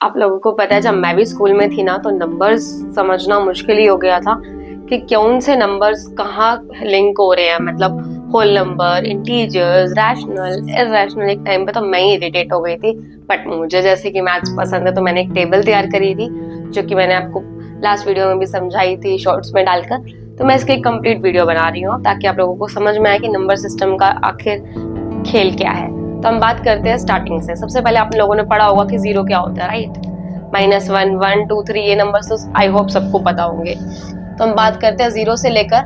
आप लोगों को पता है जब मैं भी स्कूल में थी ना तो नंबर्स समझना मुश्किल ही हो गया था कि कौन से नंबर्स कहाँ लिंक हो रहे हैं, मतलब whole number, integers, rational, irrational. एक टाइम पे तो मैं ही इरिटेट हो गई थी। बट मुझे जैसे कि मैथ्स पसंद है तो मैंने एक टेबल तैयार करी थी जो कि मैंने आपको लास्ट वीडियो में भी समझाई थी शॉर्ट्स में डालकर। तो मैं इसकी एक कंप्लीट वीडियो बना रही हूँ ताकि आप लोगों को समझ में आए कि नंबर सिस्टम का आखिर खेल क्या है। तो हम बात करते हैं स्टार्टिंग से। सबसे पहले आप लोगों ने पढ़ा होगा कि जीरो क्या होता है, राइट? -1, 1, 2, 3 ये नंबर तो आई होप सबको पता होंगे। तो हम बात करते हैं जीरो से लेकर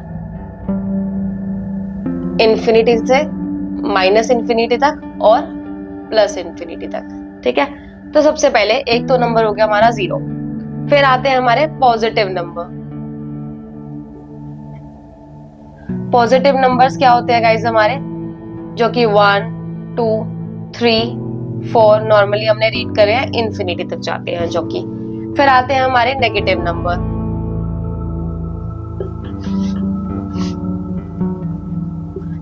इंफिनिटी से माइनस इंफिनिटी तक और प्लस इंफिनिटी तक, ठीक है? तो सबसे पहले एक तो नंबर हो गया हमारा जीरो। फिर आते हैं हमारे पॉजिटिव नंबर। पॉजिटिव नंबर्स क्या होते हैं गाइस हमारे, जो कि 1, 2, 3, 4 नॉर्मली हमने रीड करे हैं इंफिनिटी तक जाते हैं जो कि। फिर आते हैं हमारे नेगेटिव नंबर।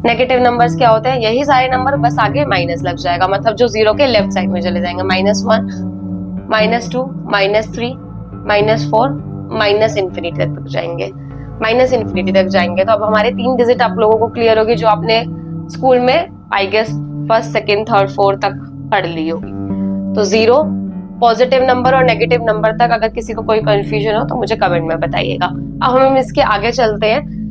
नेगेटिव नंबर्स क्या होते हैं, यही सारे नंबर बस आगे माइनस लग जाएगा, मतलब जो जीरो के लेफ्ट साइड में चले जाएंगे। -1, -2, -3, -4, माइनस इंफिनिटी तक जाएंगे, माइनस इंफिनिटी तक जाएंगे। तो अब हमारे 3 डिजिट आप लोगों को क्लियर होगी जो आपने स्कूल में I guess first, second, third, fourth तक पढ़ ली होगी। तो जीरो, पॉजिटिव नंबर और नेगेटिव नंबर तक अगर किसी को कोई कंफ्यूजन हो तो मुझे कमेंट में बताइएगा। अब हम इसके आगे चलते हैं।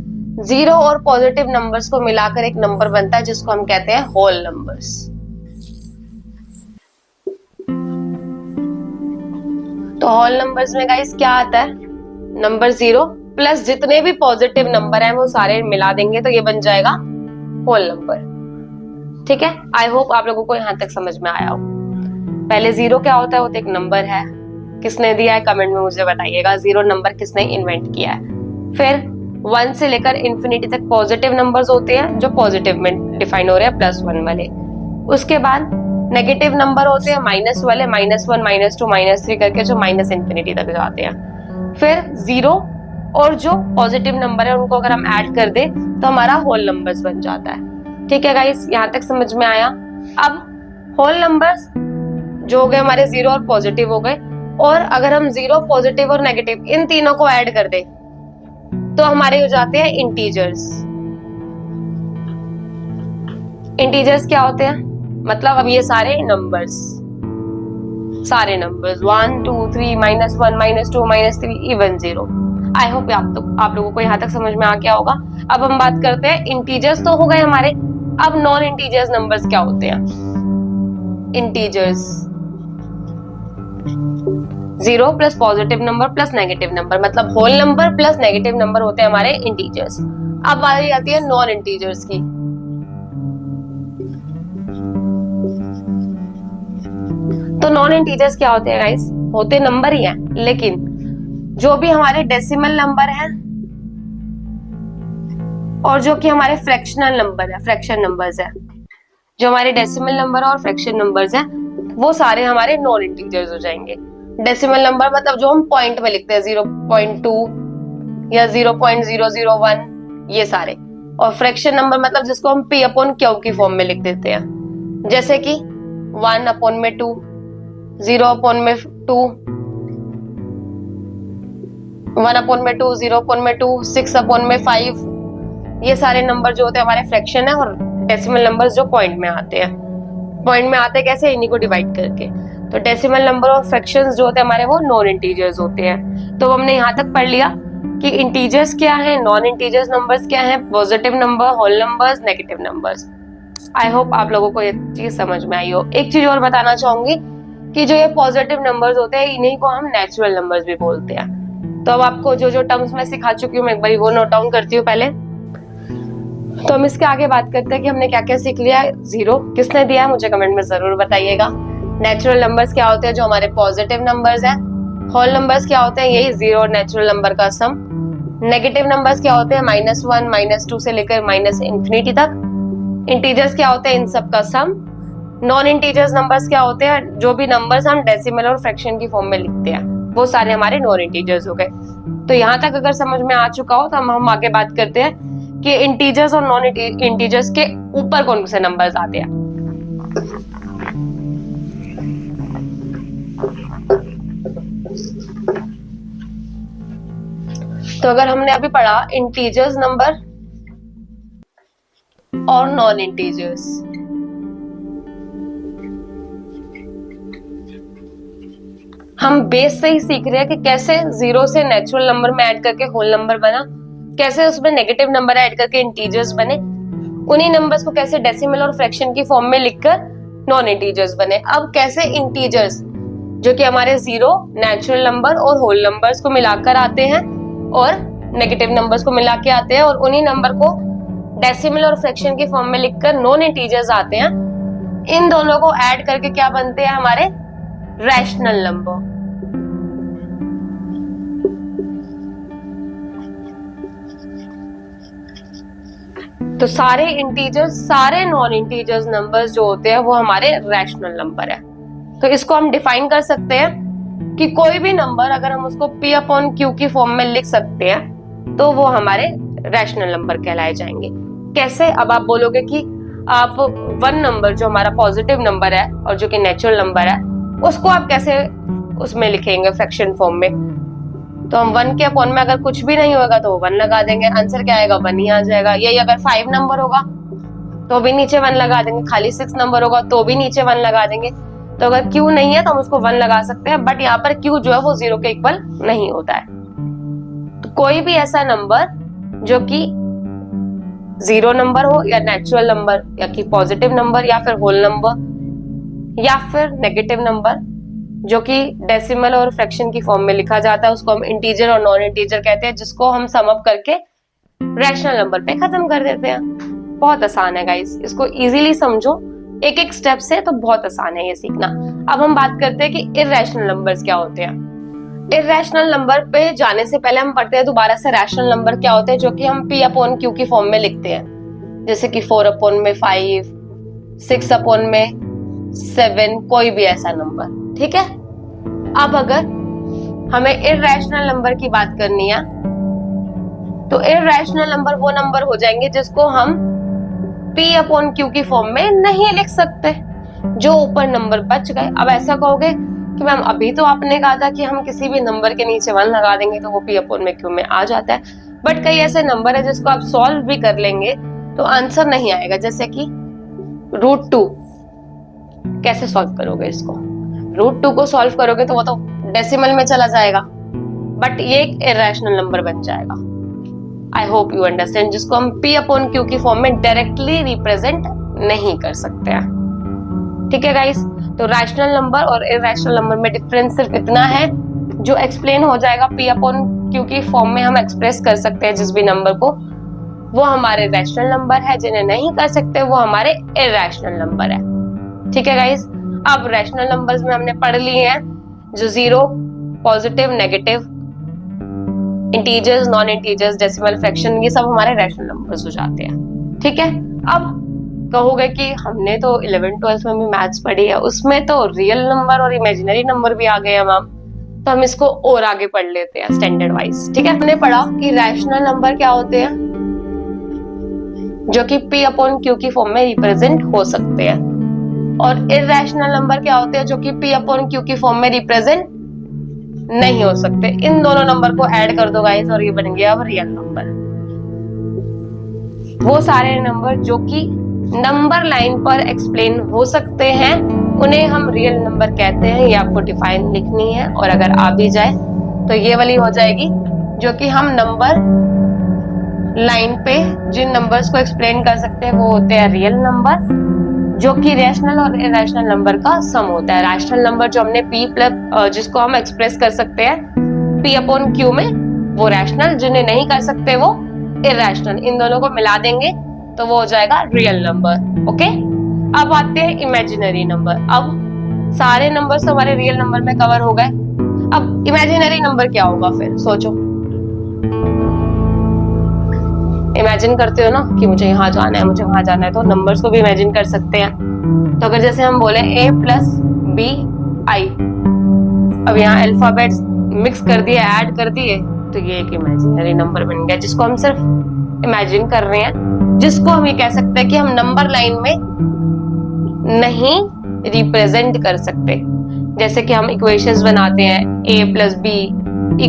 जीरो और पॉजिटिव नंबर्स को मिलाकर एक नंबर बनता है जिसको हम कहते हैं होल नंबर्स। तो होल नंबर्स में गाइस क्या आता है, नंबर जीरो प्लस जितने भी पॉजिटिव नंबर हैं वो सारे मिला देंगे तो ये बन जाएगा होल नंबर, ठीक है? आई होप आप लोगों को यहां तक समझ में आया हो। पहले जीरो क्या होता है, वो तो एक नंबर है। किसने दिया है कमेंट में मुझे बताइएगा, जीरो नंबर किसने इन्वेंट किया है। फिर 1 से लेकर इंफिनिटी तक पॉजिटिव नंबर्स होते हैं जो पॉजिटिव में डिफाइन हो रहे हैं, +1 वाले। उसके बाद नेगेटिव नंबर होते हैं माइनस वाले, -1, -2, -3 करके जो माइनस इंफिनिटी तक जाते हैं। फिर जीरो और जो पॉजिटिव नंबर है उनको अगर हम ऐड कर दे तो हमारा होल नंबर्स बन जाता है, ठीक है गाइस? यहां तक समझ में आया। अब होल नंबर्स जो हो गए हमारे जीरो और पॉजिटिव हो गए, और अगर हम जीरो, पॉजिटिव और नेगेटिव इन तीनों को ऐड कर दे तो हमारे हो जाते हैं इंटीजर्स। इंटीजर्स क्या होते हैं, मतलब अब ये सारे नंबर्स 1, 2, 3, -1, -2, -3 इवन जीरो। आई होप आप लोगों को यहाँ तक समझ में आ गया होगा। अब हम बात करते हैं इंटीजर्स तो हो गए हमारे। अब नॉन इंटीजर्स नंबर्स क्या होते हैं, integers zero plus positive number plus negative number, मतलब whole number plus negative number होते हैं हमारे इंटीजर्स। अब बारी आती है नॉन इंटीजर्स की। तो नॉन इंटीजर्स क्या होते हैं गाइस, होते नंबर ही हैं, लेकिन जो भी हमारे डेसिमल नंबर हैं और जो कि हमारे फ्रैक्शनल नंबर है, फ्रैक्शन नंबर्स है, जो हमारे डेसिमल नंबर और फ्रैक्शन नंबर्स हैं वो सारे हमारे नॉन इंटीजर्स हो जाएंगे। डेसिमल नंबर मतलब जो हम पॉइंट में लिखते हैं, 0.2 या 0.001 ये सारे। और फ्रैक्शन नंबर मतलब जिसको हम p/q की फॉर्म में लिख देते हैं, जैसे कि 1/2, 0/2, 1/2, 0/2, 6/5। ये सारे नंबर जो होते हैं हमारे फ्रैक्शन है, और डेसिमल नंबर जो पॉइंट में आते हैं। पॉइंट में आते कैसे, इन्हीं को डिवाइड करके। तो डेसिमल नंबर और फ्रैक्शंस जो होते हैं हमारे वो नॉन इंटीजर्स होते हैं। तो हमने यहाँ तक पढ़ लिया कि इंटीजर्स क्या है, नॉन इंटीजर्स नंबर्स क्या है, positive number, whole numbers, negative numbers. I hope आप लोगों को ये चीज समझ में आई हो। एक चीज और बताना चाहूंगी कि जो ये पॉजिटिव नंबर्स होते हैं इन्हीं को हम नेचुरल नंबर्स भी बोलते हैं। तो अब आपको जो जो टर्म्स मैं सिखा चुकी हूँ मैं एक बार वो नोट डाउन करती हूँ पहले। तो हम इसके आगे बात करते हैं कि हमने क्या क्या सीख लिया है। जीरो किसने दिया है मुझे कमेंट में जरूर बताइएगा। नेचुरल नंबर्स क्या होते हैं, जो हमारे पॉजिटिव नंबर्स हैं। होल नंबर्स क्या होते हैं, यही जीरो और नेचुरल नंबर का सम। नेगेटिव नंबर्स क्या होते हैं, -1, -2 से लेकर माइनस इंफिनिटी तक। इंटीजर्स क्या होते हैं, इन सब का सम। नॉन इंटीजर्स नंबर्स क्या होते हैं, जो भी नंबर्स हम डेसिमल और फ्रैक्शन की फॉर्म में लिखते हैं वो सारे हमारे नॉन इंटीजर्स हो गए। तो यहाँ तक अगर समझ में आ चुका हो तो हम आगे बात करते हैं कि इंटीजर्स और नॉन इंटीजर्स के ऊपर कौन से नंबर्स आते हैं। तो अगर हमने अभी पढ़ा इंटीजर्स नंबर और नॉन इंटीजर्स, हम बेस से ही सीख रहे हैं कि कैसे जीरो से नेचुरल नंबर में ऐड करके होल नंबर बना, कैसे उसमें नेगेटिव नंबर ऐड करके इंटीजर्स बने, उन्हीं नंबर्स को कैसे डेसिमल और फ्रैक्शन की फॉर्म में लिखकर नॉन इंटीजर्स बने। अब कैसे इंटीजर्स जो कि हमारे जीरो, नेचुरल नंबर और होल नंबर्स को मिलाकर आते हैं और नेगेटिव नंबर्स को मिला के आते हैं और उन्हीं नंबर को डेसिमल और फ्रैक्शन की फॉर्म में लिखकर नॉन इंटीजर्स आते हैं, इन दोनों को ऐड करके क्या बनते हैं हमारे रैशनल नंबर। तो सारे इंटीजर्स, सारे नॉन इंटीजर्स नंबर्स जो होते हैं वो हमारे रैशनल नंबर है। तो इसको हम डिफाइन कर सकते हैं कि कोई भी नंबर अगर हम उसको P अपॉन Q की फॉर्म में लिख सकते हैं तो वो हमारे रैशनल नंबर कहलाए जाएंगे। कैसे? अब आप बोलोगे कि आप वन नंबर जो हमारा पॉजिटिव नंबर है और जो कि नेचुरल नंबर है उसको आप कैसे उसमें लिखेंगे फ्रैक्शन फॉर्म में? तो हम वन के अपॉन में अगर कुछ भी नहीं होगा तो वन लगा देंगे, आंसर क्या आएगा? वन ही आ जाएगा। यही अगर 5 नंबर होगा तो भी नीचे वन लगा देंगे, खाली 6 नंबर होगा तो भी नीचे वन लगा देंगे। तो अगर Q नहीं है तो हम उसको वन लगा सकते हैं, बट यहाँ पर Q जो है वो 0 के इक्वल नहीं होता है। तो कोई भी ऐसा नंबर जो कि 0 नंबर हो या नेचुरल नंबर या कि पॉजिटिव नंबर या फिर होल नंबर या फिर नेगेटिव नंबर जो कि डेसिमल और फ्रैक्शन की फॉर्म में लिखा जाता है उसको हम इंटीजर और नॉन इंटीजर कहते हैं, जिसको हम सम अप करके रैशनल नंबर पे खत्म कर देते हैं। बहुत आसान है गाइस, इसको इजीली समझो एक एक स्टेप से, तो बहुत आसान है ये सीखना। अब हम बात करते हैं कि इररेशनल नंबर्स क्या होते हैं। इररेशनल नंबर पे जाने से पहले हम पढ़ते हैं दोबारा से रैशनल नंबर क्या होते हैं, जो कि हम P अपॉन Q की फॉर्म में लिखते हैं, जैसे कि 4 अपॉन में 5, 6 अपॉन में 7, कोई भी ऐसा नंबर। ठीक है। अब अगर हमें इररेशनल नंबर की बात करनी है तो इररेशनल नंबर वो नंबर हो जाएंगे जिसको हम P अपॉन Q की फॉर्म में नहीं लिख सकते, जो ऊपर नंबर बच गए। अब ऐसा कहोगे कि मैम अभी तो आपने कहा था कि हम किसी भी नंबर के नीचे वन लगा देंगे तो वो P अपॉन में Q में आ जाता है, बट कई ऐसे नंबर है जिसको आप सॉल्व भी कर लेंगे तो आंसर नहीं आएगा, जैसे कि √2। कैसे सॉल्व करोगे इसको? √2 को सॉल्व करोगे तो वो तो डेसिमल में चला जाएगा, बट ये एक इररेशनल नंबर बन जाएगा। आई होप यू अंडरस्टैंड, जिसको हम P अपॉन Q की फॉर्म में डायरेक्टली रिप्रेजेंट नहीं कर सकते हैं। ठीक है गाइस, तो रैशनल नंबर और इररेशनल नंबर में डिफरेंस सिर्फ इतना है जो एक्सप्लेन हो जाएगा P अपॉन Q की फॉर्म में हम एक्सप्रेस कर सकते हैं जिस भी नंबर को, वो हमारे रैशनल नंबर है। जिन्हें नहीं कर सकते वो हमारे इररेशनल नंबर है। ठीक है गाइस, अब रैशनल नंबर्स में हमने पढ़ लिए हैं जो 0, positive, negative, integers, non integers, decimal, fraction, ये सब हमारे रैशनल नंबर्स हो जाते हैं। ठीक है। अब कहोगे कि हमने तो 11th-12th में भी मैथ्स पढ़ी है, उसमें तो रियल नंबर और इमेजिनरी नंबर भी आ गए हैं मैम, तो हम इसको और आगे पढ़ लेते हैं स्टैंडर्ड वाइज। ठीक है, हमने पढ़ा कि रैशनल नंबर क्या होते हैं जो कि P अपॉन Q की फॉर्म में रिप्रेजेंट हो सकते हैं, और इररेशनल नंबर क्या होते हैं जो कि P अपॉन Q की फॉर्म में रिप्रेजेंट नहीं हो सकते। इन दोनों नंबर को ऐड कर दो गाइस और ये बन गया अब रियल नंबर। वो सारे नंबर जो कि नंबर लाइन पर एक्सप्लेन हो सकते हैं उन्हें हम रियल नंबर कहते हैं। ये आपको डिफाइन लिखनी है, और अगर आ भी जाए तो ये वाली हो जाएगी जो कि हम नंबर लाइन पे जिन नंबर्स को एक्सप्लेन कर सकते हैं वो होते हैं रियल नंबर, जो कि रैशनल और इररेशनल नंबर का सम होता है। रैशनल नंबर जो हमने P प्लस जिसको हम एक्सप्रेस कर सकते हैं P अपॉन Q में, वो रैशनल, जिन्हें नहीं कर सकते वो इररेशनल। इन दोनों को मिला देंगे तो वो हो जाएगा रियल नंबर। ओके, अब आते हैं इमेजिनरी नंबर। अब सारे नंबर्स हमारे रियल नंबर में कवर हो गए, अब इमेजिनरी नंबर क्या होगा फिर सोचो। इमेजिन करते हो ना कि मुझे यहाँ जाना है, मुझे वहां जाना है, तो नंबर्स को भी इमेजिन कर सकते हैं। तो अगर जैसे हम बोले A + B I, अब यहाँ अल्फाबेट्स मिक्स कर दिए, ऐड कर दिए, तो ये एक इमेजिनरी नंबर बन गया जिसको हम सिर्फ इमेजिन कर रहे हैं, जिसको हम ये कह सकते हैं कि हम नंबर लाइन में नहीं रिप्रेजेंट कर सकते। जैसे कि हम इक्वेशंस बनाते हैं A + B =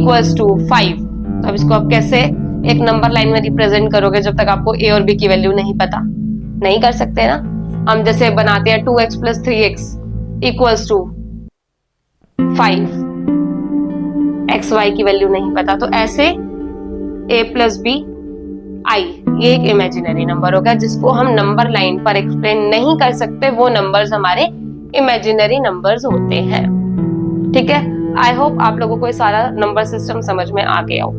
5, तो अब इसको आप कैसे एक नंबर लाइन में रिप्रेजेंट करोगे जब तक आपको ए और बी की वैल्यू नहीं पता? नहीं कर सकते ना। हम जैसे बनाते हैं 2x + 3x equals to 5, xy की वैल्यू नहीं पता, तो ऐसे a + b i ये एक इमेजिनरी नंबर हो गया जिसको हम नंबर लाइन पर एक्सप्लेन नहीं कर सकते। वो नंबर्स हमारे इमेजिनरी नंबर्स होते हैं। ठीक है, आई होप आप लोगों को ये सारा नंबर सिस्टम समझ में आ गया हो।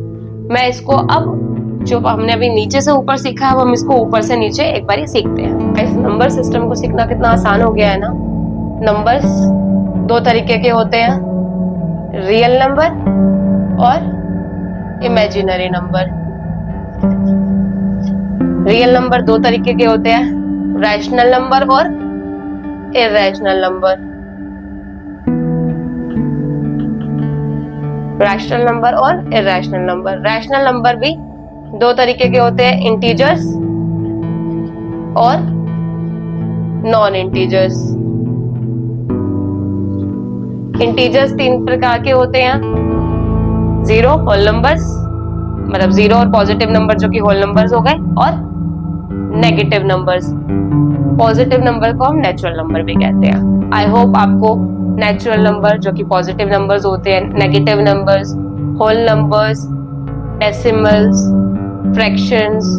मैं इसको अब जो हमने अभी नीचे से ऊपर सीखा है, हम इसको ऊपर से नीचे एक बार सीखते हैं। इस नंबर सिस्टम को सीखना कितना आसान हो गया है ना। नंबर्स दो तरीके के होते हैं, रियल नंबर और इमेजिनरी नंबर। रियल नंबर दो तरीके के होते हैं, रैशनल नंबर और इरैशनल नंबर। रैशनल नंबर और इरैशनल नंबर। रैशनल नंबर भी दो तरीके के होते हैं, इंटीजर्स और नॉन इंटीजर्स। इंटीजर्स तीन प्रकार के होते हैं, जीरो होल नंबर्स, मतलब जीरो और पॉजिटिव नंबर जो कि होल नंबर्स हो गए, और नेगेटिव नंबर्स। पॉजिटिव नंबर को हम नेचुरल नंबर भी कहते हैं। आई होप आपको नेचुरल नंबर जो कि पॉजिटिव नंबर्स होते हैं, negative numbers, whole numbers, decimals, fractions,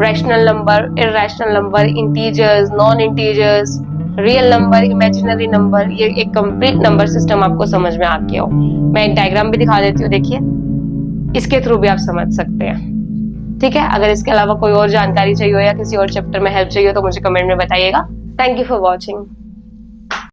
rational number, irrational number, integers, non integers, real number, imaginary number, ये एक कंप्लीट नंबर सिस्टम आपको समझ में आ गया हो। मैं एक डायग्राम भी दिखा देती हूँ, देखिए, इसके थ्रू भी आप समझ सकते हैं। ठीक है, अगर इसके अलावा कोई और जानकारी चाहिए हो या किसी और चैप्टर में हेल्प चाहिए हो तो मुझे कमेंट में बताइएगा। Thank you for watching.